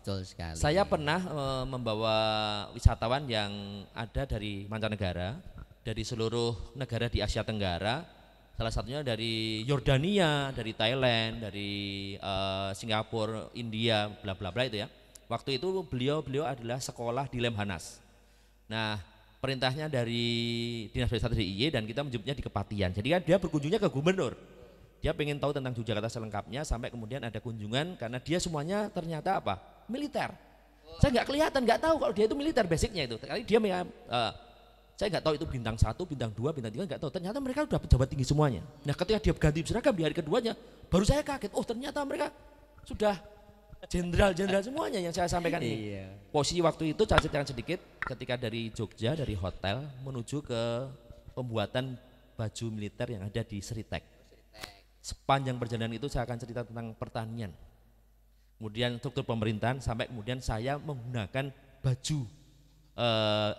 betul sekali. Saya pernah membawa wisatawan yang ada dari mancanegara, dari seluruh negara di Asia Tenggara, salah satunya dari Yordania, dari Thailand, dari Singapura, India, bla bla bla itu ya. Waktu itu beliau adalah sekolah di Lemhanas. Nah, perintahnya dari Dinas Pariwisata DIY dan kita menjemputnya di Kepatian. Jadi kan dia berkunjungnya ke gubernur. Dia pengen tahu tentang Yogyakarta selengkapnya sampai kemudian ada kunjungan karena dia semuanya ternyata apa? Militer. Saya nggak kelihatan, nggak tahu kalau dia itu militer basicnya itu. Kali dia saya nggak tahu itu bintang 1, bintang 2, bintang 3 nggak tahu. Ternyata mereka sudah pejabat tinggi semuanya. Nah, ketika dia ganti seragam di hari keduanya, baru saya kaget. Oh, ternyata mereka sudah jenderal-jenderal semuanya yang saya sampaikan ini. Iya. Posisi waktu itu saya ceritakan sedikit ketika dari Jogja dari hotel menuju ke pembuatan baju militer yang ada di Seritek. Sepanjang perjalanan itu saya akan cerita tentang pertanian, kemudian struktur pemerintahan sampai kemudian saya menggunakan baju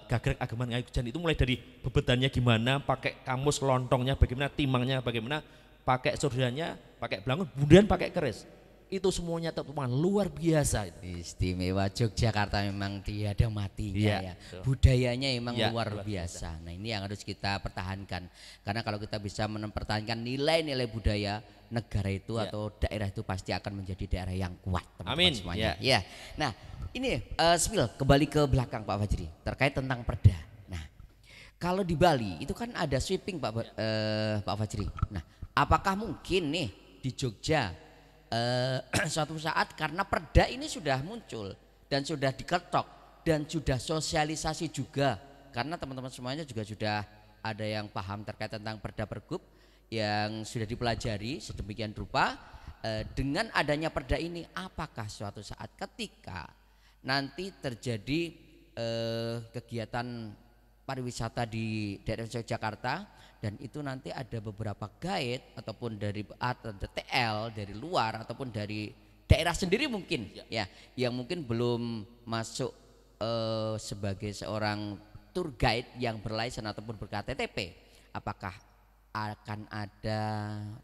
gagrek Ageman Ngayu Hujan itu mulai dari bebetannya gimana, pakai kamus lontongnya bagaimana, timangnya bagaimana, pakai sordanya, pakai belangun, kemudian pakai keris. Itu semuanya teman luar biasa itu. Istimewa Yogyakarta memang tiada matinya Iya, ya. betul. Budayanya memang Iya, luar luar biasa. Nah, ini yang harus kita pertahankan. Karena kalau kita bisa mempertahankan nilai-nilai budaya negara itu Iya. atau daerah itu pasti akan menjadi daerah yang kuat, teman-teman Amin, semuanya. iya. Ya. Nah, ini Smil kembali ke belakang Pak Fajri terkait tentang perda. Nah, kalau di Bali itu kan ada sweeping Pak Fajri. Nah, apakah mungkin nih di Jogja suatu saat karena perda ini sudah muncul dan sudah diketok dan sudah sosialisasi juga karena teman-teman semuanya juga sudah ada yang paham terkait tentang perda pergub yang sudah dipelajari sedemikian rupa, dengan adanya perda ini apakah suatu saat ketika nanti terjadi kegiatan pariwisata di daerah Yogyakarta dan itu nanti ada beberapa guide ataupun dari TL dari luar ataupun dari daerah sendiri mungkin ya yang mungkin belum masuk sebagai seorang tour guide yang berlisensi ataupun berKTP, apakah akan ada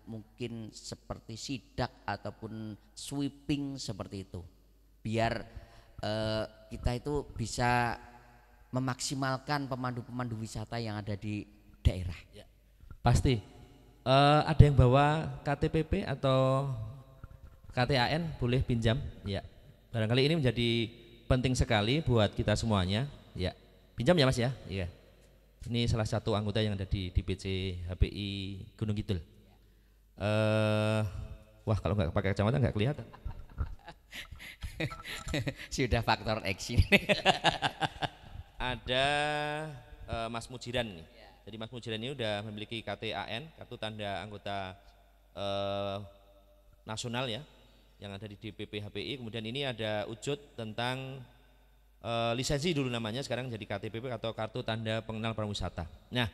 mungkin seperti sidak ataupun sweeping seperti itu biar kita itu bisa memaksimalkan pemandu-pemandu wisata yang ada di daerah. Ya, pasti. Ada yang bawa KTPP atau KTAN boleh pinjam? Ya. Barangkali ini menjadi penting sekali buat kita semuanya. Ya. Pinjam ya Mas ya? Iya. Ini salah satu anggota yang ada di DPC HPI Gunung Kidul. Wah kalau nggak pakai kacamata nggak kelihatan. Sudah faktor X ini. Ada Mas Mujiran nih. Jadi Mas Mujiran ini udah memiliki KTAN, kartu tanda anggota nasional ya, yang ada di DPP HPI. Kemudian ini ada Ujud tentang lisensi dulu namanya, sekarang jadi KTPP atau kartu tanda pengenal pariwisata. Nah,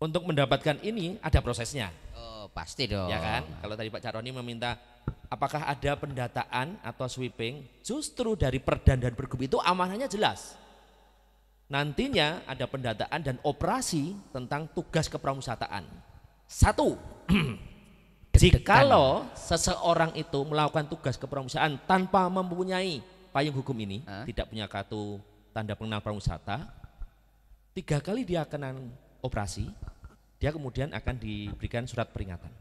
untuk mendapatkan ini ada prosesnya. Oh pasti dong. Ya kan? Kalau tadi Pak Caroni meminta apakah ada pendataan atau sweeping, justru dari Perda dan Pergub itu amanahnya jelas. Nantinya ada pendataan dan operasi tentang tugas kepramusataan. Satu, jikalau seseorang itu melakukan tugas kepramusataan tanpa mempunyai payung hukum ini, tidak punya kartu tanda pengenal pramusata, 3 kali dia akan operasi, dia kemudian akan diberikan surat peringatan.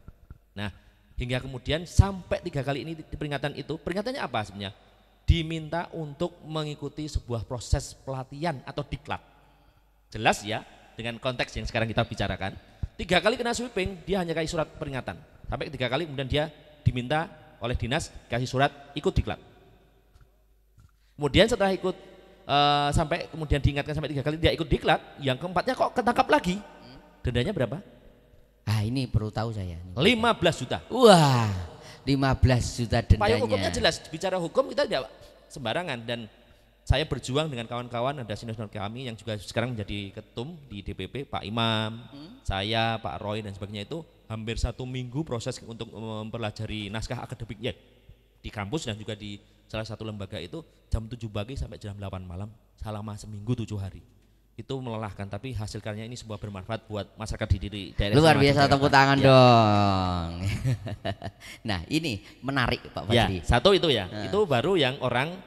Nah, hingga kemudian sampai 3 kali ini peringatan itu, peringatannya apa sebenarnya? Diminta untuk mengikuti sebuah proses pelatihan atau diklat. Jelas ya dengan konteks yang sekarang kita bicarakan. 3 kali kena sweeping dia hanya kasih surat peringatan. Sampai 3 kali kemudian dia diminta oleh dinas kasih surat ikut diklat. Kemudian setelah ikut sampai kemudian diingatkan sampai 3 kali dia ikut diklat, yang keempatnya kok ketangkap lagi. Dendanya berapa? Ah ini perlu tahu saya. 15 juta. Wah 15 juta dendanya. Payung hukumnya jelas, bicara hukum kita tidak sembarangan dan saya berjuang dengan kawan-kawan ada senior kami yang juga sekarang menjadi ketum di DPP, Pak Imam, saya, Pak Roy dan sebagainya itu hampir 1 minggu proses untuk mempelajari naskah akademiknya di kampus dan juga di salah satu lembaga itu jam 7 pagi sampai jam 8 malam selama seminggu 7 hari. itu melelahkan, tapi hasil karyanya ini sebuah bermanfaat buat masyarakat di daerah Luar Sumatera biasa, Barat. tepuk tangan Ya. dong. Nah ini menarik Pak Ya, Fajri. satu itu ya, Nah. itu baru yang orang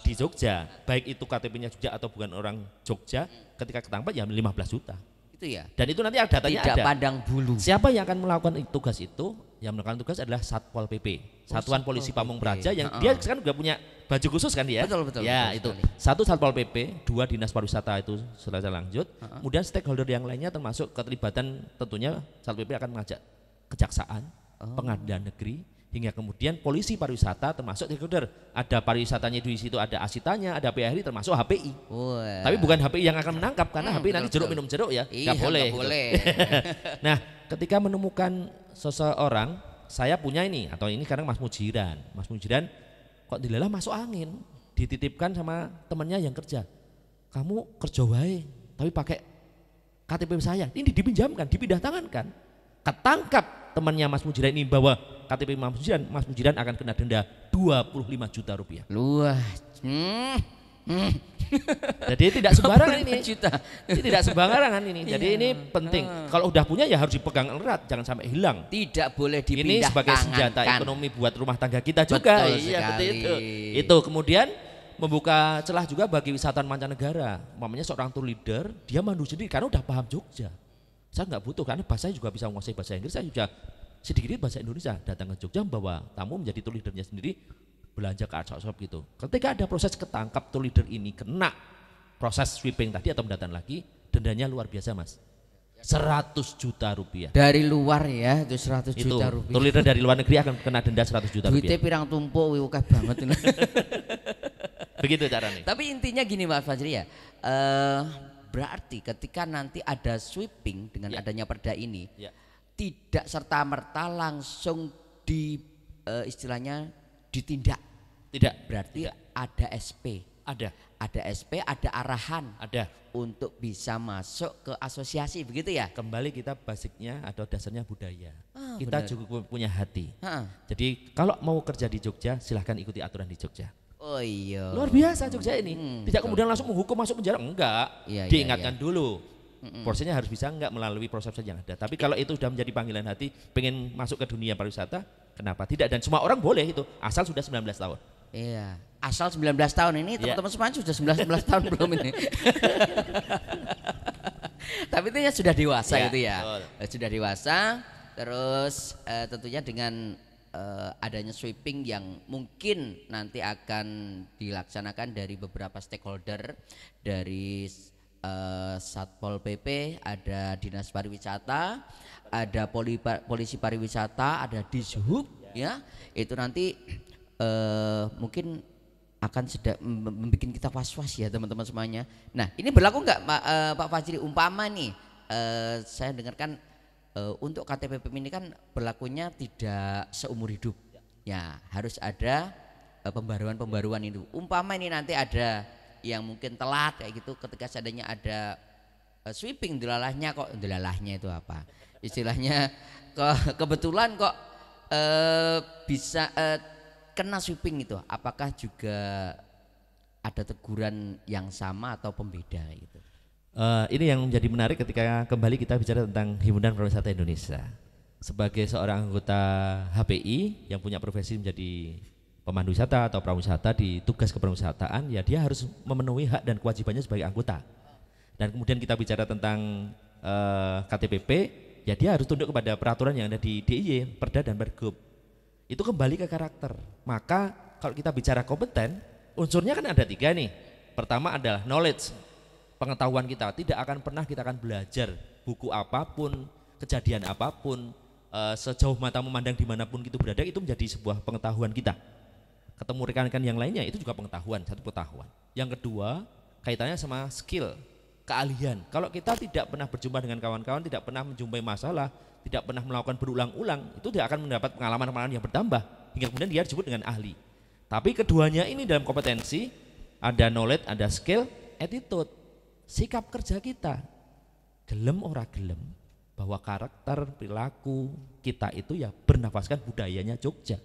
di Jogja, baik itu KTP-nya Jogja atau bukan orang Jogja, ketika ketangkap ya 15 juta. Itu ya. Dan itu nanti datanya Tidak ada. pandang bulu. Siapa yang akan melakukan tugas itu? Yang melakukan tugas adalah Satpol PP, Satuan Satpol Polisi PP. Pamung Praja, yang Heeh. dia sekarang juga punya baju khusus kan dia? Betul, betul, Ya betul itu sekali. satu Satpol PP, dua Dinas Pariwisata itu selesai lanjut. Kemudian stakeholder yang lainnya termasuk keterlibatan tentunya Satpol PP akan mengajak kejaksaan, pengadilan negeri, hingga kemudian polisi pariwisata termasuk stakeholder. Ada pariwisatanya di situ, ada asitanya, ada PHRI termasuk HPI. Wah. Tapi bukan HPI yang akan menangkap karena HPI nanti betul, jeruk betul. minum jeruk ya, Iya, nggak boleh. nggak gitu. boleh. Nah, ketika menemukan seseorang, saya punya ini atau ini sekarang Mas Mujiran kok dilelah masuk angin, dititipkan sama temannya yang kerja. Kamu kerja wae, tapi pakai KTP saya. Ini dipinjamkan, dipindah tangankan. Ketangkap temannya Mas Mujiran ini bawa KTP Mas Mujiran akan kena denda 25 juta rupiah. Luas. Jadi tidak sembarangan ini. 25 juta. Ini tidak sembarangan ini. Jadi Iya. ini penting. Kalau udah punya ya harus dipegang erat, jangan sampai hilang. Tidak boleh Ini dipindah sebagai senjata tangankan. ekonomi buat rumah tangga kita juga. Betul Iya, betul sekali. itu. Itu kemudian membuka celah juga bagi wisatawan mancanegara. Umpamanya seorang tour leader, dia mandu sendiri karena udah paham Jogja. Saya nggak butuh karena bahasanya juga bisa menguasai bahasa Inggris, saya juga sedikit bahasa Indonesia. Datang ke Jogja membawa tamu menjadi tour leadernya sendiri, belanja ke art shop gitu. Ketika ada proses ketangkap tour leader ini kena proses sweeping tadi atau pendataan lagi, dendanya luar biasa Mas. 100 juta rupiah. Dari luar ya, itu 100 Itu juta tour rupiah. leader dari luar negeri akan kena denda 100 juta Duitnya rupiah. pirang tumpuk, wiwukah banget ini. Begitu caranya. Tapi intinya gini Mas Fajri ya, berarti ketika nanti ada sweeping dengan Ya. adanya perda ini, Ya. tidak serta merta langsung di istilahnya ditindak. Tidak, Berarti Tidak. ada SP, ada, ada arahan ada. untuk bisa masuk ke asosiasi, begitu ya? Kembali kita basicnya atau dasarnya budaya. Ah, Kita benar. juga punya hati. Ha. Jadi kalau mau kerja di Jogja, silahkan ikuti aturan di Jogja. Oh iya. Luar biasa Jogja ini. Tidak betul. kemudian langsung menghukum masuk penjara, enggak. Iya, iya, Diingatkan iya. dulu. Prosesnya harus bisa enggak melalui proses yang ada. Tapi kalau itu sudah menjadi panggilan hati, pengen masuk ke dunia pariwisata, kenapa tidak? Dan semua orang boleh itu, asal sudah 19 tahun. Iya. Asal 19 tahun ini Iya. teman-teman semuanya sudah 19 tahun belum ini. Tapi itu ya sudah dewasa Iya, itu ya. betul. Sudah dewasa, terus tentunya dengan adanya sweeping yang mungkin nanti akan dilaksanakan dari beberapa stakeholder, dari Satpol PP, ada Dinas Pariwisata, ada Polisi Pariwisata, ada Dishub ya. Itu nanti mungkin akan membuat kita was-was ya teman-teman semuanya. Nah ini berlaku nggak Pak Fajri, umpama nih saya dengarkan untuk KTP ini kan berlakunya tidak seumur hidup ya, harus ada pembaruan itu. Umpama ini nanti ada yang mungkin telat kayak gitu, ketika seandainya ada sweeping, delalahnya itu apa istilahnya, kebetulan kok bisa kena sweeping itu, apakah juga ada teguran yang sama atau pembeda gitu? Ini yang menjadi menarik ketika kembali kita bicara tentang Himpunan Pariwisata Indonesia. Sebagai seorang anggota HPI yang punya profesi menjadi pemandu wisata atau prawisata di tugas kepariwisataan, ya dia harus memenuhi hak dan kewajibannya sebagai anggota. Dan kemudian kita bicara tentang KTPP, ya dia harus tunduk kepada peraturan yang ada di DIY, Perda dan Pergub. Itu kembali ke karakter. Maka kalau kita bicara kompeten, unsurnya kan ada 3 nih. Pertama adalah knowledge, pengetahuan kita. Tidak akan pernah kita akan belajar buku apapun, kejadian apapun, sejauh mata memandang dimanapun kita berada, itu menjadi sebuah pengetahuan kita. Ketemu rekan-rekan yang lainnya itu juga pengetahuan, satu pengetahuan. Yang kedua kaitannya sama skill, keahlian. Kalau kita tidak pernah berjumpa dengan kawan-kawan, tidak pernah menjumpai masalah, tidak pernah melakukan berulang-ulang, itu tidak akan mendapat pengalaman-pengalaman yang bertambah hingga kemudian dia disebut dengan ahli. Tapi keduanya ini dalam kompetensi, ada knowledge, ada skill, attitude, sikap kerja kita. Gelem ora gelem, bahwa karakter perilaku kita itu ya bernafaskan budayanya Jogja.